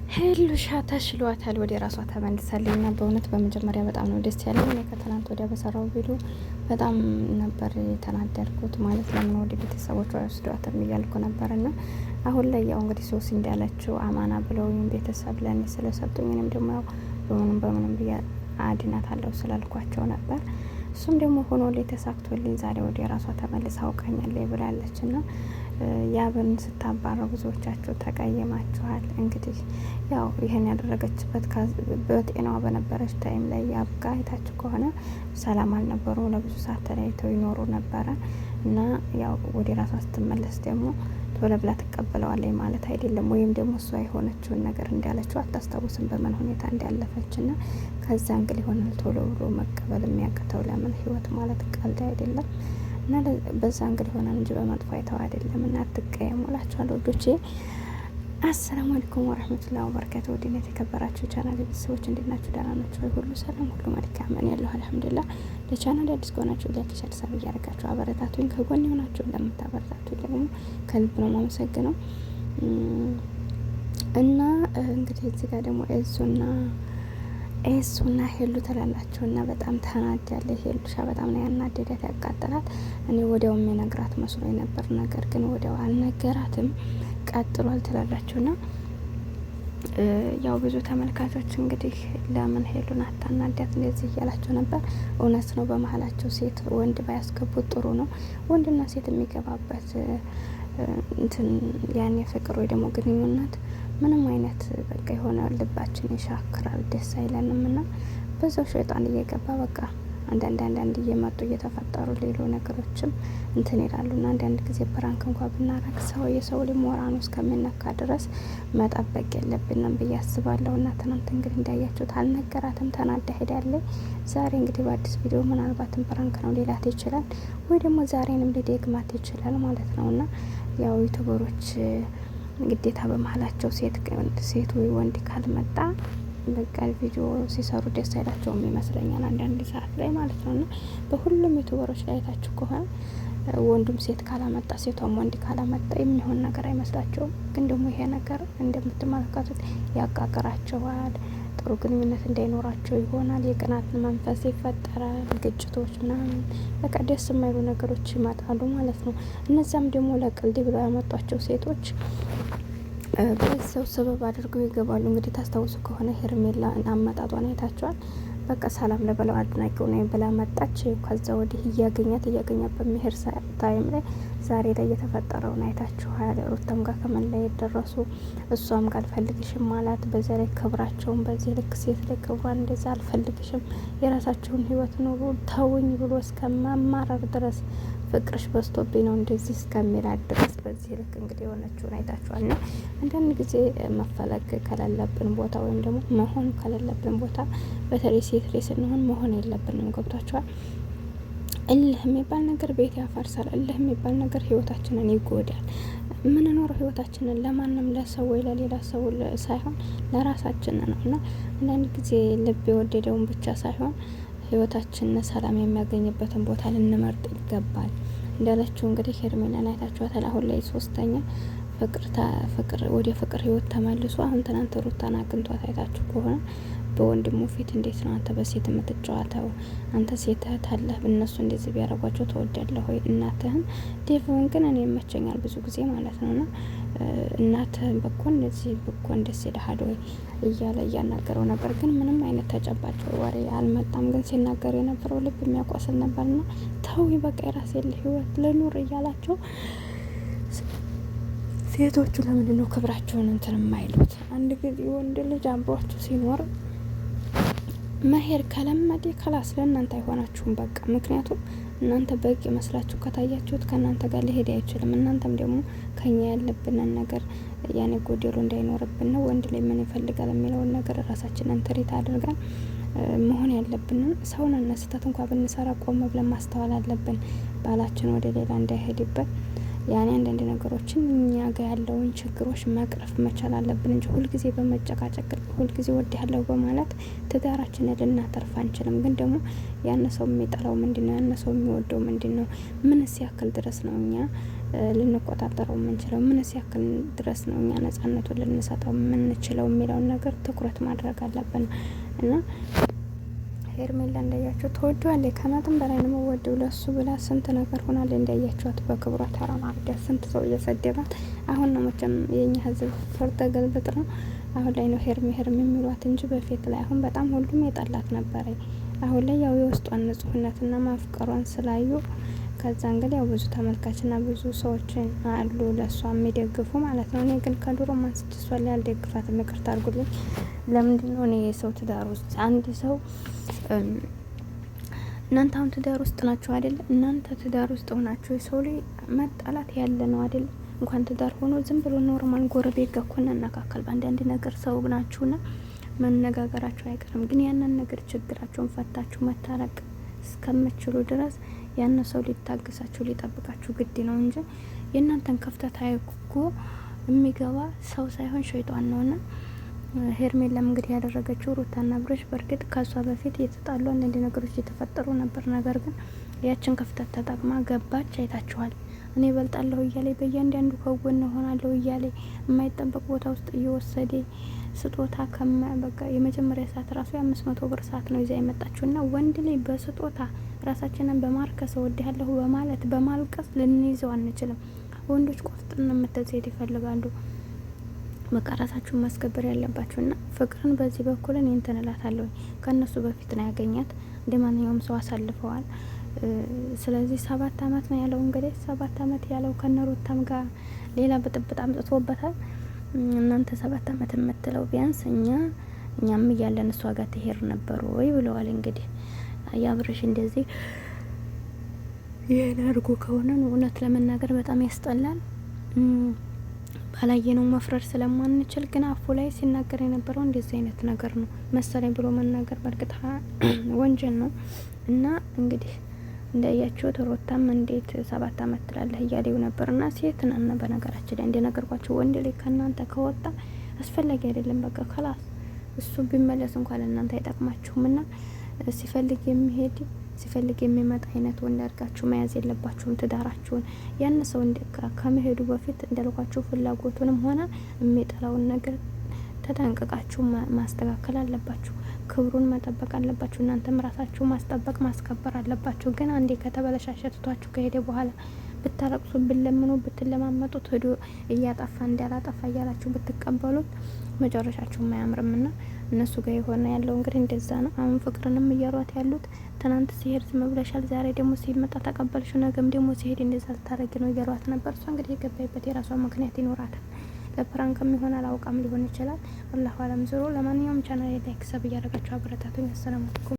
ሄሉሻ ተሽሏታል፣ ወደ ራሷ ተመልሳለች እና በእውነት በመጀመሪያ በጣም ነው ደስ ያለኝ። እኔ ከትናንት ወዲያ በሰራው ቪዲዮ በጣም ነበር የተናደርኩት። ማለት ለምን ወደ ቤተሰቦቿ ወስዷትም እያልኩ ነበር እና አሁን ላይ ያው እንግዲህ ሶስት እንዳለችው አማና ብለውኝ ቤተሰብ ለእኔ ስለሰጡኝ እኔም ደግሞ ያው በምንም ብዬ አድናታለሁ ስላልኳቸው ነበር። እሱም ደግሞ ሆኖ ላይ ተሳክቶልኝ ዛሬ ወደ ራሷ ተመልሳ አውቃኛለች ብላለች እና ያብን ስታባረው ብዙዎቻችሁ ተቀየማችኋል። እንግዲህ ያው ይህን ያደረገችበት በጤናዋ በነበረች ታይም ላይ ያብ ጋ አይታችሁ ከሆነ ሰላም አልነበሩ፣ ለብዙ ሰዓት ተለያይተው ይኖሩ ነበረ እና ያው ወደ ራሷ ስትመለስ ደግሞ ቶሎ ብላ ትቀበለዋለች ማለት አይደለም። ወይም ደግሞ እሷ የሆነችውን ነገር እንዳለችው አታስታውስም በምን ሁኔታ እንዳለፈች ና ከዛ እንግዲህ ሆናል ቶሎ ብሎ መቀበል የሚያቅተው። ለምን ህይወት ማለት ቀልድ አይደለም እና በዛ እንግዲህ ሆናል እንጂ በመጥፎ አይተው አይደለም። እና አትቀየሙ እላችኋለሁ ወዶቼ። አሰላሙ አለይኩም ወራህመቱላሂ ወበረካቱ። ወዲና የተከበራችሁ ቻናል ቤተሰቦች እንዴት ናችሁ? ደህና ናችሁ ወይ? ሁሉ ሰላም ሁሉ መልካም እኔ ያለሁ አልሐምዱሊላህ። ለቻናል አዲስ ከሆናችሁ ላይክ፣ ሼር፣ ሰብ እያደረጋችሁ አበረታቱኝ። ከጎን የሆናችሁ ለምታበረታቱኝ ደግሞ ከልብ ነው የማመሰግነው። እና እንግዲህ እዚህ ጋር ደግሞ ኤሱና ሄሉ ትላላችሁ እና በጣም ተናዳለች። ሄሉሻ በጣም ነው ያናደዳት ያቃጠላት። እኔ ወዲያው የሚነግራት መስሎ ነበር፣ ነገር ግን ወዲያው አልነገራትም። ቀጥሏል ትላላችሁና ያው ብዙ ተመልካቾች እንግዲህ ለምን ሄሉን አታናዳት እንደዚህ እያላቸው ነበር። እውነት ነው፣ በመሀላቸው ሴት ወንድ ባያስገቡት ጥሩ ነው። ወንድና ሴት የሚገባበት እንትን ያኔ ፍቅር ወይ ደግሞ ግንኙነት ምንም አይነት በቃ የሆነ ልባችን ይሻክራል፣ ደስ አይለንም እና በዛው ሸይጣን እየገባ በቃ አንዳንድ እየመጡ እየተፈጠሩ ሌሎ ነገሮችም እንትን ይላሉ። ና አንዳንድ ጊዜ ፕራንክ እንኳ ብናረግ የሰው ልጅ ሞራኑ እስከሚነካ ድረስ መጠበቅ የለብንም ብዬ አስባለሁ። እና ትናንት እንግዲህ እንዳያችሁት አልነገራትም፣ ተናዳ ሄዳለች። ዛሬ እንግዲህ በአዲስ ቪዲዮ ምናልባትም ፕራንክ ነው ሊላት ይችላል፣ ወይ ደግሞ ዛሬንም ሊደግማት ይችላል ማለት ነው። እና ያው ዩቱበሮች ግዴታ በመሀላቸው ሴት ወይ ወንድ ካልመጣ በቃ ቪዲዮ ሲሰሩ ደስ አይላቸውም ይመስለኛል አንዳንድ ሰዓት ላይ ማለት ነው። እና በሁሉም ዩቱበሮች ላይ አይታችሁ ከሆነ ወንዱም ሴት ካላመጣ ሴቷም ወንድ ካላመጣ የሚሆን ነገር አይመስላቸውም። ግን ደግሞ ይሄ ነገር እንደምትመለከቱት ያቃቅራቸዋል፣ ጥሩ ግንኙነት እንዳይኖራቸው ይሆናል፣ የቅናት መንፈስ ይፈጠራል፣ ግጭቶች ምናምን በቃ ደስ የማይሉ ነገሮች ይመጣሉ ማለት ነው። እነዚያም ደግሞ ለቅልድ ብለው ያመጧቸው ሴቶች በዛው ሰበብ አድርገው ይገባሉ። እንግዲህ ታስታውሱ ከሆነ ሄርሜላ አመጣጧን አይታችኋል። በቃ ሰላም ለበለው አድናቂው ነኝ ብላ መጣች። ከዛ ወዲህ እያገኛት በሚሄድ ታይም ላይ ዛሬ ላይ የተፈጠረውን አይታችኋል። ሩታም ጋር ከመለየት ደረሱ። እሷም ጋር አልፈልግሽም ማለት በዛ ላይ ክብራቸውን በዚህ ልክ ሴት ላይ ክብሯን እንደዛ አልፈልግሽም፣ የራሳችሁን ህይወት ኑሩ፣ ተውኝ ብሎ እስከ ማማረር ድረስ ፍቅርሽ በስቶብኝ ነው እንደዚህ እስከሚላት ድረስ በዚህ ልክ እንግዲህ የሆነችውን አይታችኋል። ና አንዳንድ ጊዜ መፈለግ ከሌለብን ቦታ ወይም ደግሞ መሆን ከሌለብን ቦታ በተለይ ሴት ላይ ስንሆን መሆን የለብንም። ገብቷችኋል? እልህ የሚባል ነገር ቤት ያፈርሳል። እልህ የሚባል ነገር ህይወታችንን ይጎዳል። የምንኖረው ህይወታችንን ለማንም ለሰው ወይ ለሌላ ሰው ሳይሆን ለራሳችን ነው። እና አንዳንድ ጊዜ ልብ የወደደውን ብቻ ሳይሆን ህይወታችን ሰላም የሚያገኝበትን ቦታ ልንመርጥ ይገባል። እንዳለችው እንግዲህ ሄርሜላን አይታችኋታል። አሁን ላይ ሶስተኛ ፍቅር ወደ ፍቅር ህይወት ተመልሶ አሁን ትናንት ሩታን አግኝቷት አይታችሁ ከሆነ በወንድሙ ፊት እንዴት ነው አንተ በሴት የምትጫወተው? አንተ ሴት እህት አለህ፣ እነሱ እንደዚህ ቢያረጓቸው ተወዳለህ ወይ? እናትህን ዴቭን ግን እኔ ይመቸኛል ብዙ ጊዜ ማለት ነው። ና እናትህን በኮን እንደዚህ በኮን ደስ ይልሃል ወይ እያለ እያናገረው ነበር። ግን ምንም አይነት ተጨባጭ ወሬ አልመጣም። ግን ሲናገር የነበረው ልብ የሚያቆስል ነበር። ና ተው በቃ የራሴ ህይወት ልኑር እያላቸው ሴቶቹ ለምንድን ነው ክብራቸውን እንትን የማይሉት? አንድ ጊዜ ወንድ ልጅ አብሯችሁ ሲኖር መሄድ ከለመደ ከላስ ለእናንተ አይሆናችሁም በቃ። ምክንያቱም እናንተ በቂ መስላችሁ ከታያችሁት ከእናንተ ጋር ሊሄድ አይችልም። እናንተም ደግሞ ከኛ ያለብንን ነገር ያኔ ጎደሎ እንዳይኖርብን ነው ወንድ ላይ ምን ይፈልጋል የሚለውን ነገር ራሳችንን ትሪት አድርገን መሆን ያለብንን ሰውን ስህተት እንኳ ብንሰራ ቆም ብለን ማስተዋል አለብን። ባላችን ወደ ሌላ እንዳይሄድበት ያኔ አንዳንድ ነገሮችን እኛ ጋር ያለውን ችግሮች መቅረፍ መቻል አለብን እንጂ ሁልጊዜ በመጨቃጨቅ ሁልጊዜ ወዲያለው በማለት ትዳራችንን ልናተርፍ አንችልም። ግን ደግሞ ያን ሰው የሚጠላው ምንድነው? ያን ሰው የሚወደው ምንድነው? ምንስ ያክል ድረስ ነው እኛ ልንቆጣጠረው የምንችለው? ምንስ ያክል ድረስ ነው እኛ ነጻነቱን ልንሰጠው የምንችለው የሚለውን ነገር ትኩረት ማድረግ አለብን እና ሄርሜላ እንዳያቸው ተወዷለች። ከመጠን በላይ ነው ወደው ለሱ ብላ ስንት ነገር ሆናል። እንዳያቸዋት በክብሯ ተረማርዳ ስንት ሰው እየሰደባት። አሁን ነው መቼም የኛ ህዝብ ፍርደ ገልብጥ ነው። አሁን ላይ ነው ሄርሜ የሚሏት እንጂ በፊት ላይ አሁን በጣም ሁሉም የጣላት ነበረ። አሁን ላይ ያው የውስጧን ንጹህነትና ማፍቀሯን ስላዩ ከዛ እንግዲህ ያው ብዙ ተመልካችና ብዙ ሰዎች አሉ ለሷ የሚደግፉ ማለት ነው። እኔ ግን ከድሮ ማንስች እሷ ላይ አልደግፋትም። ይቅርታ አድርጉልኝ። ለምንድን ነው እኔ የሰው ትዳር ውስጥ አንድ ሰው እናንተ አሁን ትዳር ውስጥ ናችሁ አይደል? እናንተ ትዳር ውስጥ ሆናችሁ የሰው ላይ መጣላት ያለ ነው አይደል? እንኳን ትዳር ሆኖ ዝም ብሎ ኖርማል ጎረቤት ጋር ኮነ እናካከል በአንዳንድ ነገር ሰው ናችሁና መነጋገራችሁ አይቀርም። ግን ያንን ነገር ችግራችሁን ፈታችሁ መታረቅ እስከምችሉ ድረስ ያን ሰው ሊታገሳችሁ ሊጠብቃችሁ ግድ ነው እንጂ የእናንተን ክፍተት አይኩ የሚገባ ሰው ሳይሆን ሸይጣን ነውና ሄርሜላም እንግዲህ ያደረገችው ሩታና ብርሽ በእርግጥ ከሷ በፊት የተጣሉ አንዳንድ ነገሮች የተፈጠሩ ነበር። ነገር ግን ያችን ክፍተት ተጠቅማ ገባች። አይታችኋል። እኔ በልጣለሁ እያለ በእያንዳንዱ ከጎን ሆናለሁ እያለ የማይጠበቅ ቦታ ውስጥ እየወሰደ ስጦታ በቃ የመጀመሪያ ሰዓት ራሱ 500 ብር ሰዓት ነው ይዛ የመጣችውና ወንድ ላይ በስጦታ ራሳችንን በማርከስ ወድሃለሁ በማለት በማልቀስ ልንይዘው አንችልም። ወንዶች ቆፍጥን የምትል ሴት ይፈልጋሉ። በቃ ራሳችሁን ማስከበር ያለባችሁና ፍቅርን በዚህ በኩል እኔ እንትን እላታለሁ። ከነሱ በፊት ነው ያገኛት። እንደ ማንኛውም ሰው አሳልፈዋል። ስለዚህ 7 አመት ነው ያለው። እንግዲህ 7 አመት ያለው ከነሩታም ጋር ሌላ ብጥብጥ አምጥቶበታል። እናንተ 7 አመት የምትለው ቢያንስ እኛም እያለን እሷ ጋር ትሄድ ነበር ወይ ብለዋል። እንግዲህ ያብርሽ እንደዚህ ይሄን አድርጎ ከሆነ እውነት ለመናገር በጣም ያስጠላል። ባላየነው መፍረድ ስለማንችል ግን አፉ ላይ ሲናገር የነበረው እንደዚህ አይነት ነገር ነው መሰለኝ ብሎ መናገር በእርግጥ ወንጀል ነው እና እንግዲህ እንዳያችሁት ሩታም እንዴት 7 አመት ትላለህ እያለው ነበርና ሴት ነን። በነገራችን ላይ እንደነገርኳችሁ ወንድ ላይ ከእናንተ ከወጣ አስፈላጊ አይደለም። በቃ ከላስ እሱ ቢመለስ እንኳን እናንተ አይጠቅማችሁምና ሲፈልግ የሚሄድ ሲፈልግ የሚመጣ አይነት ወንድ አድርጋችሁ መያዝ የለባችሁም ትዳራችሁን። ያን ሰው ከመሄዱ በፊት እንዳልኳችሁ ፍላጎቱንም ሆነ የሚጠላውን ነገር ተጠንቅቃችሁ ማስተካከል አለባችሁ። ክብሩን መጠበቅ አለባችሁ። እናንተም ራሳችሁ ማስጠበቅ ማስከበር አለባችሁ። ግን አንዴ ከተበለሻሸ ትቷችሁ ከሄደ በኋላ ብታለቅሱ ብለምኑ ብትለማመጡት ሄዶ እያጠፋ እንዳላጠፋ እያላችሁ ብትቀበሉት መጨረሻችሁ አያምርምና እነሱ ጋር የሆነ ያለው እንግዲህ እንደዛ ነው። አሁን ፍቅርንም እያሯት ያሉት ትናንት ሲሄድ ዝም ብለሻል፣ ዛሬ ደግሞ ሲመጣ ተቀበልሽ፣ ነገም ደግሞ ሲሄድ እንደዛ ልታረጊ ነው እያሯት ነበር። እሷ እንግዲህ የገባይበት የራሷ ምክንያት ይኖራታል። ለፕራንክም ይሆን አላውቃም ሊሆን ይችላል። አላሁ አለም። ዞሮ ለማንኛውም ቻናል ላይክ ሰብ እያደረጋችሁ አበረታቱኝ። አሰላሙ አለይኩም።